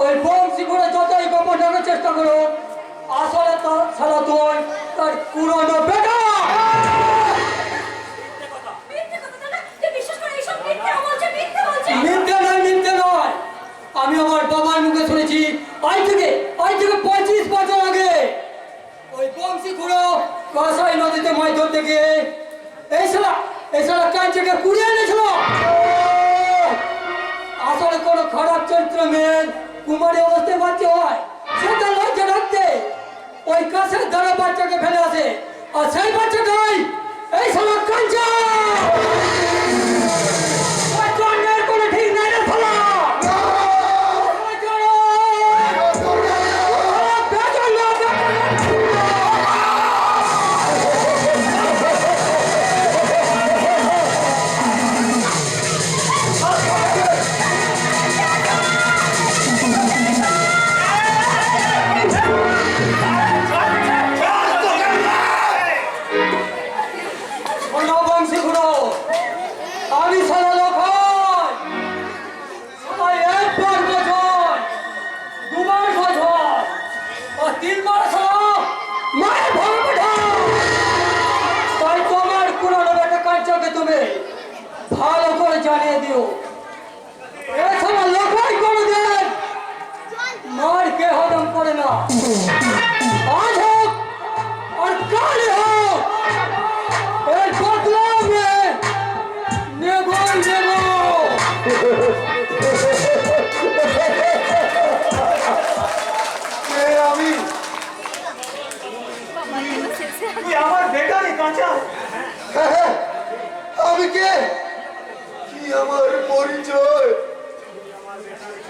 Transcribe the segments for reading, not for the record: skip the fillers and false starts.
ওই বংশী করে যতই গোপন রাখার চেষ্টা করো আসলে তো সারা তুই তার পুরনো বেটা। মিথ্যে নয়, আমি আমার বাবার মুখে শুনেছি আজ থেকে 25 বছর আগে ওই বংশী খুঁড়ো কসাই নদীতে মাছ ধরতে গিয়ে এই শালা কাঞ্চিকে কুড়িয়ে এনেছিল। আসলে কোনো খারাপ চরিত্র মেয়ের কুমারী অবস্থায় বাচ্চা হয়, সেটা লজ্জা রাখতে ওই কাছের দ্বারা বাচ্চাকে ফেলে আসে, আর সেই বাচ্চাটাই এই শালা কাঞ্চা। কোনো ঠিক নাই রে শালা। ভালো করে জানিয়ে দিও, এছাড়া লোকাই করে দেন মার কে হজম করে না। আজ হোক আর কাল হোক, এর বদলা নেব। আমি তুই আমার বেটারে কাঁচা। আমি কে? কি আমার পরিচয়?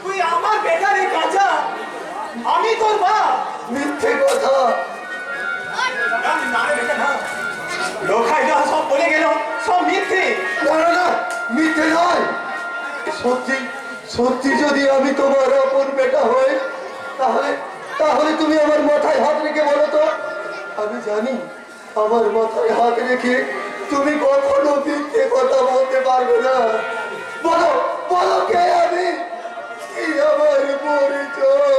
তুই আমার বেটারে কাঁচা, আমি তোর মা। মিথ্যে কথা। লোকাই যা সব বলে গেল সব মিথ্যে। না, মিথ্যে নয়। সত্যি যদি আমি তোমার আপন বেটা হই, তাহলে তুমি আমার মাথায় হাত রেখে বলো তো। আমি জানি আমার মাথায় হাত রেখে তুমি কখনো মিথ্যে কথা বলতে পারবে না। বলো কে আমি, কি আমার পরিচয়?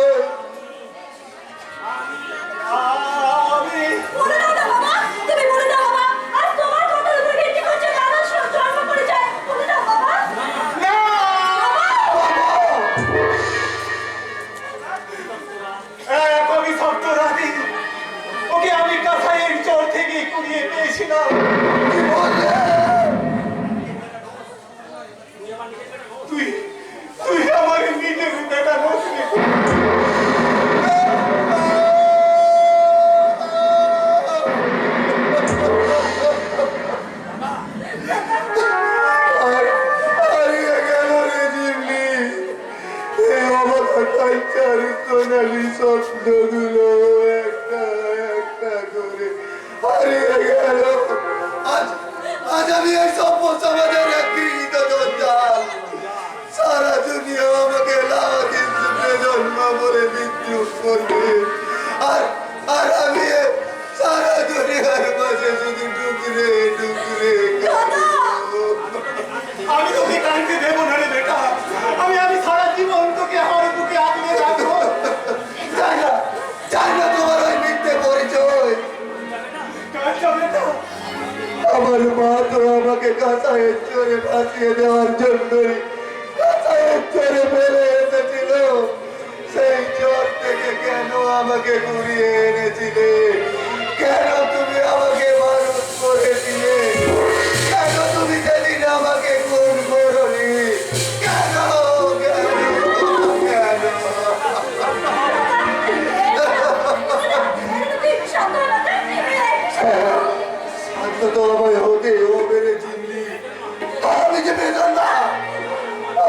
ওকে আমি কাছাইয়ের চর থেকে কুড়িয়ে পেয়েছিলাম। তুই আমার নিজের বেটা বসবি। স্বপ্নগুলো একটা করে হারিয়ে গেল। আজ আমি এই সভ্য সমাজের এক গৃহীত দজ্জাল। সারা দুনিয়া আমাকে জন্ম বলে বিদ্রুপ করবে, আর আমি সারা দুনিয়ার মাঝে শুধু টুকরে আমি তোকে কাঁদতে দেবো না রে বেটা। আমি সারা জীবন তোকে আমার বুকে আগলে রাখবো। চাই না তোমার ওই মিথ্যে পরিচয়। আমার মা তো আমাকে কাঁচায়ের চরে ফাঁসিয়ে দেওয়ার জন্যই কাঁচায়ের চরে ফেলে এসেছিল। সেই চর থেকে কেন আমাকে ঘুরিয়ে এনেছিলে? কেন তুমি আমাকে মানুষ করেছিলে? কেন তুমি সেদিন আমাকে খুন করনি? কেন? তো আমায় হতে ও মেরে চিনলি। আমি যে বেতন না,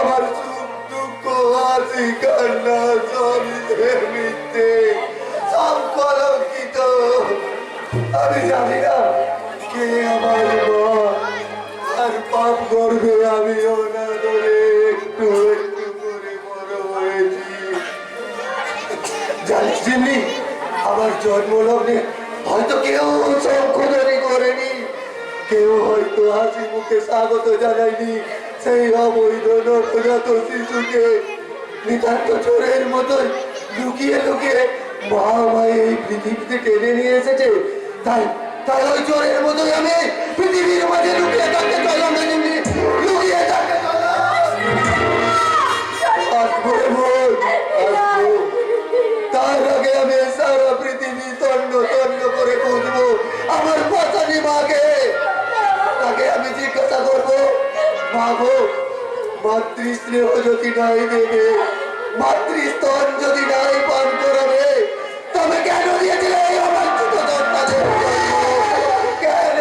আমার সুখ দুঃখ হাসি কান্না সবই মিথ্যে, সব কলঙ্কিত। আমি জানি না কে আমার মা, আর পাপ গর্ভে আমি ওনা ধরে একটু করে বড় হয়েছি। জানিস চিনলি, আমার জন্মলগ্নে হয়তো কেউ শঙ্খধ্বনি করেনি, কেউ হয়তো হাসি মুখে স্বাগত জানায়নি সেই অবৈধ নবজাত শিশুকে। নিতান্ত চোরের মতন লুকিয়ে লুকিয়ে মা আমায় এই পৃথিবীতে টেনে নিয়ে এসেছে তাই তাই ওই চোরের মতোই আমি পৃথিবীর মাঝে লুকিয়ে থাকতে চললাম না, যেমনি লুকিয়ে থাকতে চললাম। আসবো রে বোন, আসবো। তার আগে আমি সারা পৃথিবী তন্ন তন্ন করে খুঁজবো আমার পাচানি মাকে। তাকে আমি জিজ্ঞাসা করবো, মা গো, মাতৃস্নেহ যদি নাই দেবে, মাতৃস্তন যদি নাই পান করাবে, তবে কেন দিয়েছিলে এই আমার ছোট সন্তানের জন্ম? কেন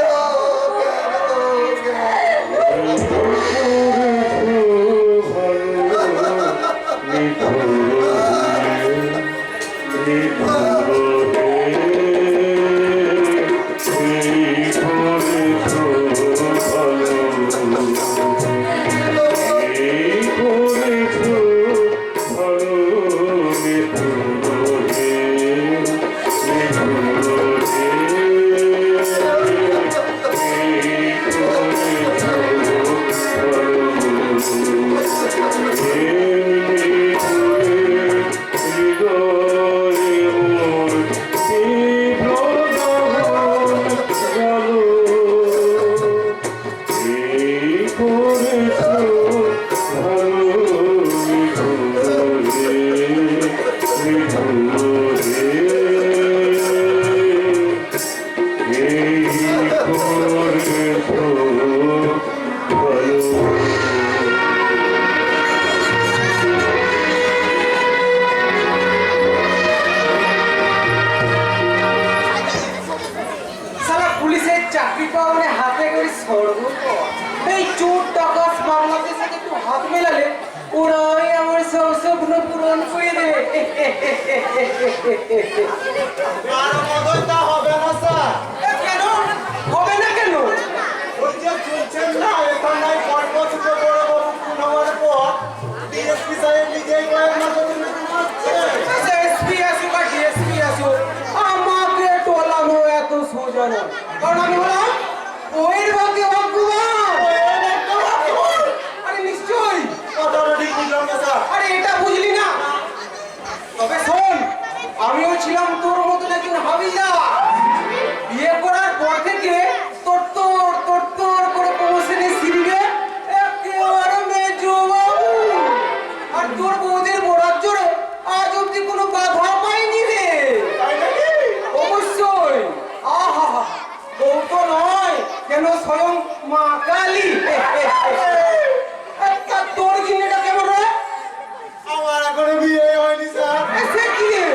চাকরি পাওয়া মানে হাতে করে স্বর্গ। এই চোর টাকাস বাংলাদেশের সাথে একটু হাত মেলালে ওরাই আমার সব স্বপ্ন পূরণ করে দেবে। আর মদতটা হবে না স্যার। কেন হবে না কেন? ওই যে চলছেন না এখানে কর্মসূচি বড় বাবু খুন হওয়ার পর ডিএসপি সাহেব নিজেই কয়েক মাস ধরে ঘুমাচ্ছে। এসপি আসুক আর ডিএসপি আসুক, আমাকে টলানো এত সোজা নয়। কারণ আমি হলাম ওই ভাগ্যে ভগবান। আরে নিশ্চয়ই কথাটা ঠিক বুঝলাম না স্যার। আরে এটা বুঝলি না? তবে শোন, আমিও ছিলাম তোর মতন একজন হাবিলদার। বিয়ে করার পর থেকে তোর করে প্রমোশনে সিঁড়িবে একেবারে মেজো বাবু। আর তোর বউদের বরাত জোরে আজ অব্দি কোনো বাধা পাইনি রে। তাই নাকি? অবশ্যই। আহা, বউ তো নয় কেন, স্বয়ং মা কালী। তোর জিনিসটা কেমন রে? আমার এখনো বিয়ে হয়নি স্যার। সে কি রে?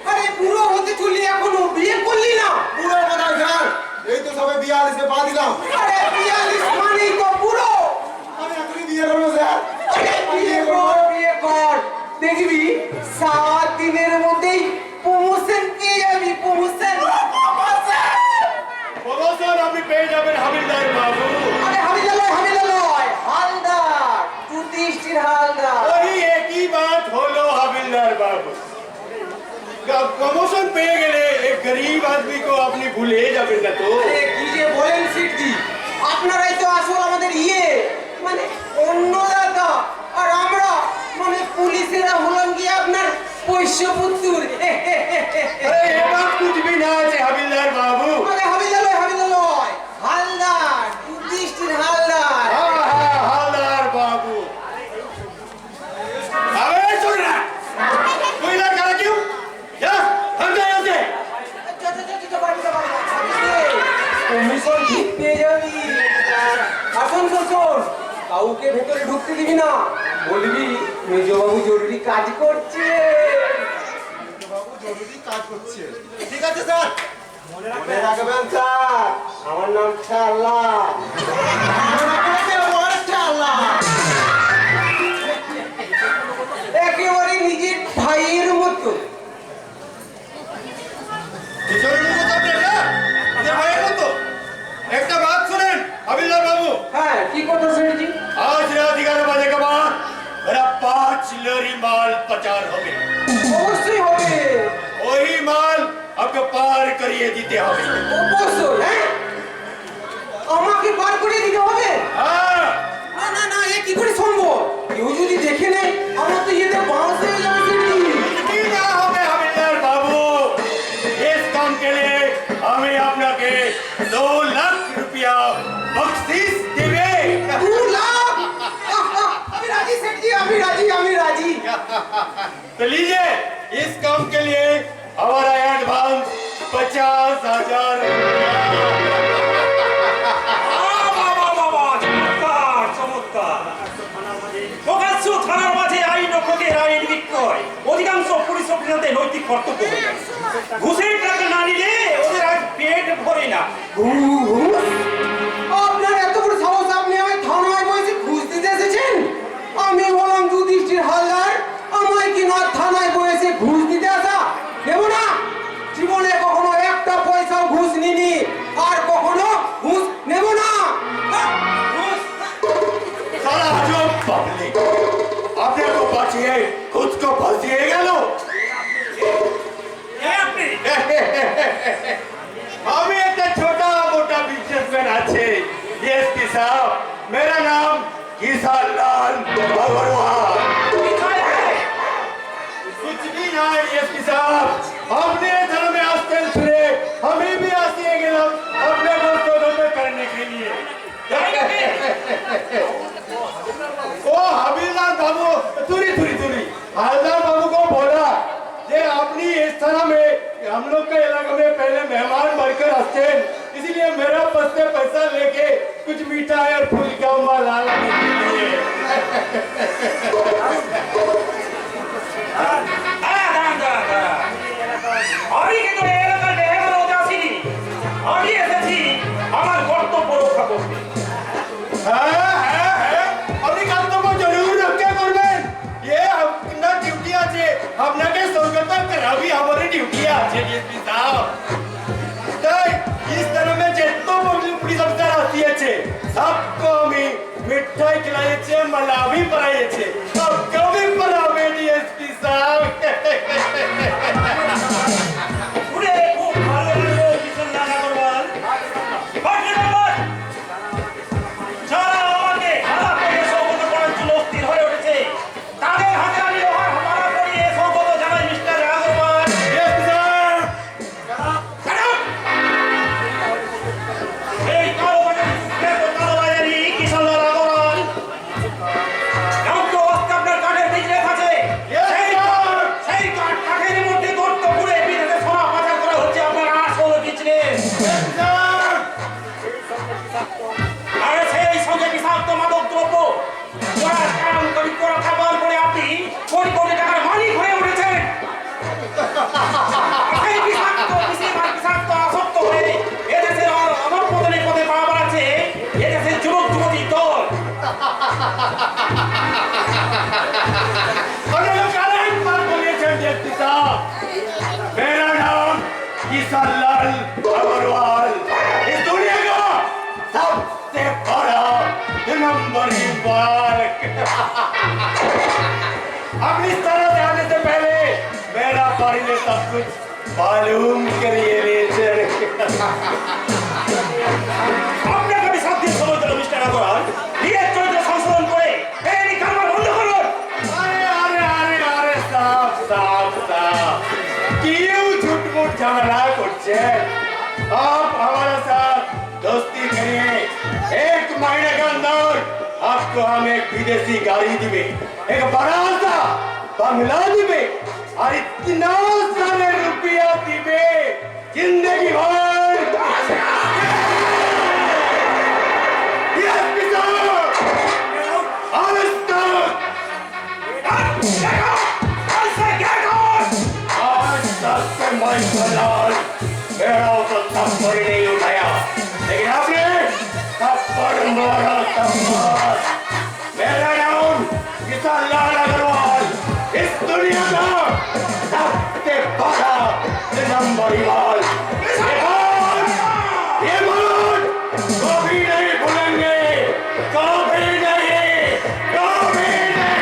আরে বুড়ো হতে চলি এখনো বিয়ে করলি না? পুরো কোথায় স্যার? এই তো সবে 42-এ পা দিলাম। আরে 42 মানেই তো বুড়ো। আমি এখনই বিয়ে করবো স্যার। আরে বিয়ে কর। দেখবি 7 দিনের মধ্যেই প্রমোশন পেয়ে যাবি। প্রমোশন। প্রমোশন আপনি পেয়ে যাবেন হাবিলদার বাবু। আরে হালদার, যুধিষ্ঠির হালদার। ওই একই বাত হলো হাবিলদার বাবু। प्रमोशन পেয়ে গেলে এক গরিব আদমি को আপনি ভুলে যাবেন না তো। আরে কি যে বলেন সিদ্ধি, আপনারাই তো আসল আমাদের মানে অন্য দাদা। আর আমরা মানে পুলিশেরা হলাম কি আপনার পোষ্যপুত্র। अरे ये बात कुछ भी ना है হাবিলদার বাবু। আরে হালদার, যুধিষ্ঠির হালদার। हाँ हाँ हालदार बाबू। अबे सुन रहा कोई ना करा क्यों? क्या हम जाए यहाँ से? কমিশন ঠিক পেয়ে যাবি। আসুন শোন, কাউকে ভেতরে ঢুকতে দিবি না। বলবি মেজবাবু জরুরি কাজ করছে। বাবু জরুরি কাজ করছে। ঠিক আছে স্যার। মনে রাখবেন স্যার, আমার নাম চাল্লা। একেবারে নিজের ভাইয়ের মতো। একটা बात सुनें हविलदार बाबू। হ্যাঁ, কি কথা শুনেছি? आज रात 11 बजे के बाद मेरा 5 लरी माल प्रचार हो गया। অবশ্যই হবে। वही माल आपको पार करिए दीते হবে। অবশ্যই। হ্যাঁ, আমাকে পার করে দিতে হবে? हाँ না, এ কি করে সম্ভব? কেউ যদি দেখে নেয় আমার তো ইয়েতে বাস হয়ে যাবে। ठीक है हमें हविलदार बाबू, इस काम के लिए हमें अपना तो लीजिए, इस काम के लिए हमारा एडवांस 50,000 অধিকাংশ পুলিশ অফিসারদের নৈতিক কর্তব্য হয়ে গেছে। ঘুষের টাকা না নিলে ওদের আজ পেট ভরে না। আপনার এত বড় সাহস, আপনি আমায় থানায় বসে ঘুষ দিতে এসেছেন? আমি বললাম যুধিষ্ঠির হালদার, আমায় কি না থানায় বসে ঘুষ দিতে আসা? নেব না, জীবনে কখনো একটা পয়সাও ঘুষ নিনি, আর কখনো ঘুষ নেব না। साला जो पब्लिक अपने को बचिए खुद को फंसिए गलो আমি একটা ছোটা মোটা বিজনেসম্যান আছে ডিএসপি সাহেব मेरा नाम किसान लाल अग्रवाल कुछ भी ना है डीएसपी साहब अपने धर्म में आस्ते सुने हमें भी आस्ते गए अपने दोस्तों में करने के लिए ओ हबीलदार बाबू तुरी हलदार बाबू को बोला ये अपनी इस तरह में हम लोग के इलाके में पहले मेहमान बनकर आते हैं इसीलिए मेरा पास से पैसा लेके कुछ मिठाई और फूल का माल लाने के लिए আমি কিন্তু এলাকার মেহমান হতে আসিনি, আমি এসেছি আমার কর্তব্য রক্ষা করতে। अपनी कर्तव्य जरूर रखे करबेन ये अपना ड्यूटी আছে আপনাকে সরকার करावी हमारी ड्यूटी আছে डीएसपी साहब তাই इस तरह में जितना पुलिस अफसर आती है सबको हमें मिठाई खिलाए छे मलावी पराए छे अब कभी परावे डीएसपी साहब শুনে খুব ভালো লাগলো কিষণ লাল আগরওয়াল। বাকি নম্বর যারা আমাকে হারা করে সৌগত করার জন্য অস্থির হয়ে উঠেছে তাদের হাতে আমি লোহার হামারা পরিয়ে সৌগত জানাই মিস্টার আগরওয়াল। डीएसपी साहब এই কালোবাজারি কিষণ লাল আগরওয়াল যত অস্ত্র আপনার কাঠের বিজনেস আছে সেই কাঠের মধ্যে গর্ত করে বিদেশে সোনা পাচার করা হচ্ছে আপনার আসল বিজনেস। আর সেই সঙ্গে বিষাক্ত মাদক দ্রব্য যারা কারণকারী করা খাবার করে আপনি কোটি কোটি টাকার মালিক হয়ে উঠেছেন। সেই বিষাক্ত আসক্ত হয়ে এদেশের অনপদনে পদে পা বাড়াচ্ছে এদেশের যুবক যুবতী দল। मेरा नाम किसान लाल अग्रवाल इस दुनिया का सबसे बड़ा नंबरी बालक अब इस तरह से आने से पहले मेरा बारे में सब कुछ मालूम करिए আপনাকে আমি 7 দিন সময় দিলাম মিস্টার আগরওয়াল, বিয়ের চরিত্র সংশোধন করে এই কারবার বন্ধ করুন। अरे साहब क्यों झूठ मूठ झगड़ा करते आप हमारे साथ दोस्ती करिए 1 महीने के अंदर आपको हम एक विदेशी गाड़ी दिवे एक बड़ा सा बंगला दिवे और इतना सारे रुपया दिवे जिंदगी भर डीएसपी साहब अरेस्ट आज तक से मैं बलाल मेरा तो थप्पड़ नहीं उठाया लेकिन आपने थप्पड़ मारा थप्पड़ मेरा नाम किसान लाल अग्रवाल इस दुनिया का सबसे बड़ा नंबरी वाल ये बात कभी नहीं भूलेंगे कभी नहीं कभी नहीं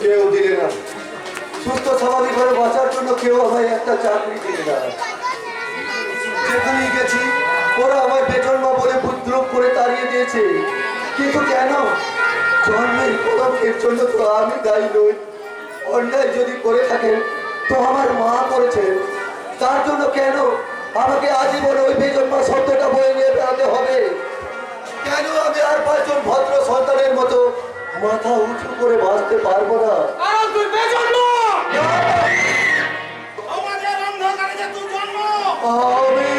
কেউ দিলে না সুস্থ স্বাভাবিকভাবে বাঁচার জন্য কেউ আমায় একটা চাকরি দিলে না যেখানেই গেছি ওরা আমায় বেতন বা বলে বুদ্রুপ করে তাড়িয়ে দিয়েছে কিন্তু কেন জন্মের কলঙ্কের জন্য তো আমি দায়ী নই অন্যায় যদি করে থাকেন তো আমার মা করেছে তার জন্য কেন আমাকে আজীবন ওই বেজন্মা শব্দটা বয়ে নিয়ে বেড়াতে হবে? কেন আমি আর 5 জন ভদ্র সন্তানের মতো মাথা উঁচু করে বাঁচতে পারবো না? কারণ তুই বেজন্ম। আমাদের অন্ধকারে যে তুই জন্ম আমি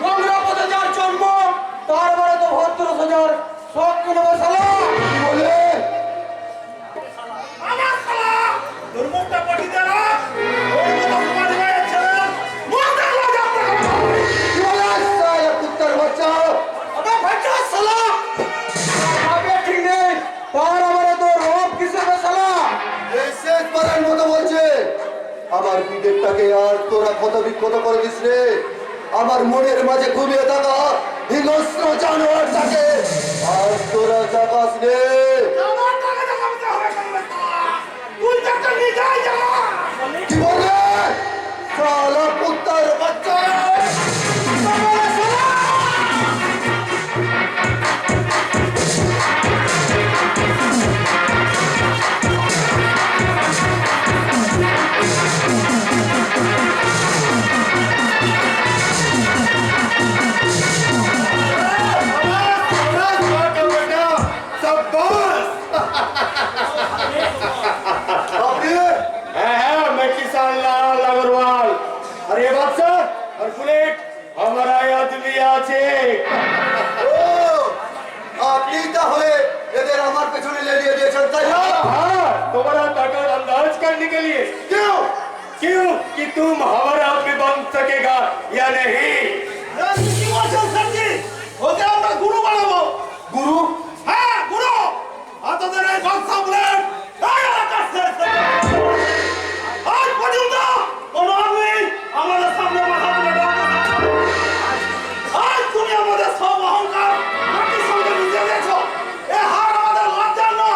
নোংরা পথে যার জন্ম তার মানে তো ভদ্র সজার সব কোনো মশালা। কি বলে? আমার শালা তোর মুখটা পটি দে না ওর মতো সমাজ হয়ে ছেলে মুখ দেখলো যাতে কি বলে সালা কুত্তার বাচ্চা? আবে ভদ্র শালা আবে ঠিক নেই পার আমারে তো রব কিসের মশালা। এই শেষবারের মতো বলছে, আমার বিবেকটাকে আর তোরা ক্ষত বিক্ষত করে দিস রে। আমার মনের মাঝে ঘুমিয়ে থাকা হিংস্র জানোয়ারটাকে আর তোরা জাগাস রে। আমার টাকা দেখাতে হবে কেন তুই তো একটা নিজেই জানা কি বলে? সালা কুত্তার বাচ্চা! আপনি मैं किसान लाल अग्रवाल। अरे बादशाह और बुलेट हमारा आदमी আছে। ও, আপনি তাহলে এদের আমার পেছনে লেলিয়ে দিয়েছেন, তাই না? हाँ, तुम्हारा ताकत अंदाज करने के लिए क्यों? क्यों कि तुम हमारा आदमी बन सकेगा या नहीं? কি বলছেন সরজি ওকে আমরা গুরু বানাবো গুরু? হ্যাঁ গুরু আপনাদের এই বাদশা বুলেট এই এলাকার শেষ আজ পর্যন্ত কোনো আদমি আমাদের সামনে মাথা তুলে দাঁড়াতে পারবে না। আজ তুমি আমাদের সব অহংকার মাটির সঙ্গে মিশিয়ে দিয়েছো এ হার আমাদের লজ্জার না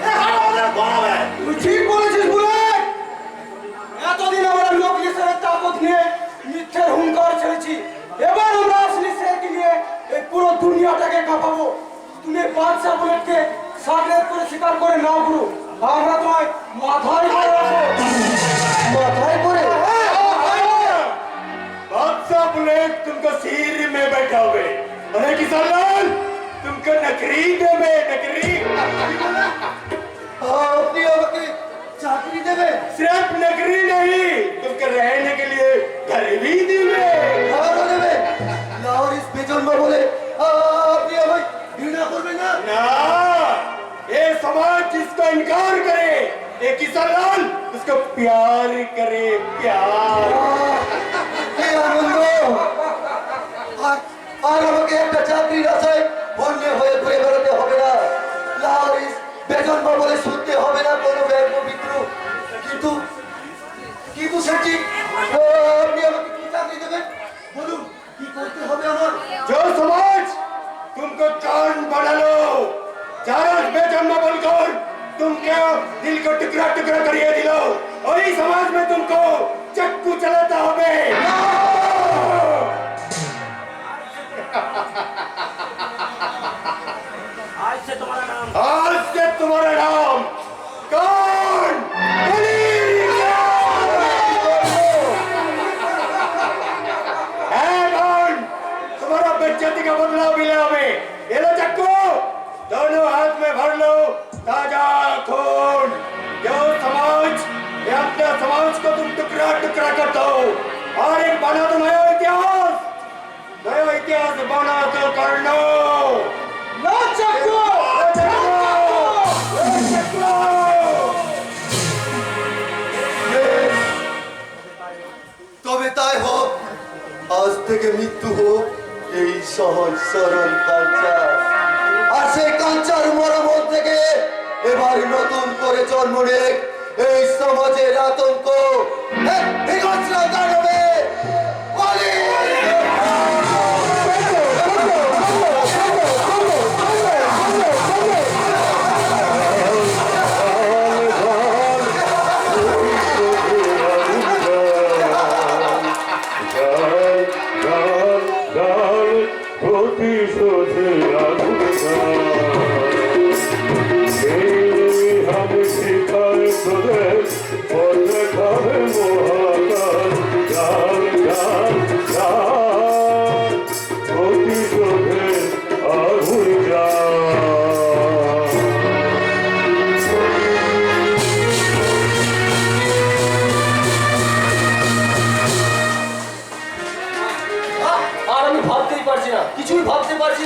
এ হার আমাদের গৌরবের। তুই ঠিক বলেছিস বুলেট। এতদিন আমরা লোক হিসেবে তাকত নিয়ে মিথ্যের হুঙ্কার ছেড়েছি, এবার আমরা আসলে সেটি নিয়ে এই পুরো দুনিয়াটাকে কাঁপাবো। তুমি বাদশা বুলেটকে সাগরেদ করে স্বীকার করে নাও গুরু, আমরা তোমায় মাথায় করে রাখবো। মাথায় করে? बादशाह बुलेट तुमको सिर में बैठावे। अरे किसान लाल तुमको नकरी देवे नकरी। আপনি আমাকে চাকরি দেবেন? सिर्फ नगरी नहीं तुमको रहने के लिए घर भी देवे। খাওয়ানো দেবেন? লাহোর ইস বেজন্ম বলে আপনি আমায় ঘৃণা করবেন না? ना ये समाज जिसको इनकार करे ये किसान लाल उसको प्यार करे प्यार। কি আনন্দ! আর আমাকে একটা চাকরির আশায় বন্যে হয়ে ঘুরে বেড়াতে হবে না। লাহোর ইস বেজন্ম বলে শুনতে হবে না কোনো ব্যঙ্গ বিদ্রুপ। কিন্তু কিন্তু সেটি আপনি আমাকে কি চাকরি দেবেন বলুন? কি করতে হবে আমার? जो समाज तुमको कान बना लो जारज बेजन्म बोलकर तुमको दिल को टुकड़ा टुकड़ा करिए दिलो वही समाज में तुमको चक्कू चलाता होवे। आज से तुम्हारा नाम कौन? है कौन? तुम्हारा बेइज्जती का बदला भी ले हमें। ये लो चक्कू दोनों हाथ में भर लो ताजा खून। जो समाज ये अपने समाज को तुम टुकड़ा टुकड़ा कर दो और एक बना तो नया इतिहास बना तो कर लो। না চাকু! তবে তাই হোক, আজ থেকে মৃত্যু হোক এই সহজ সরল কালচার। আর সেই কালচার মরমত থেকে এবার নতুন করে জন্ম নেক এই সমাজের আতঙ্ক, এক হিংস্র দানবে বলি। মহাকাশ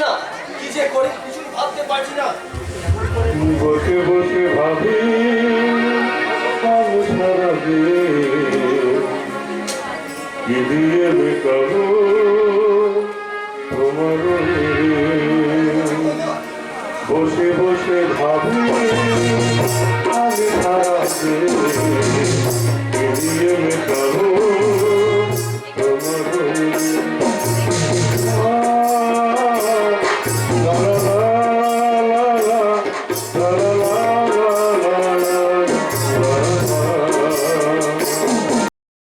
না, কি যে করি কিছুই ভাবতে পারছি না। বসে বসে ভাবি কাল সারা দিন কি দিয়ে মেটাবো তোমার ঋণ। বসে বসে ভাবি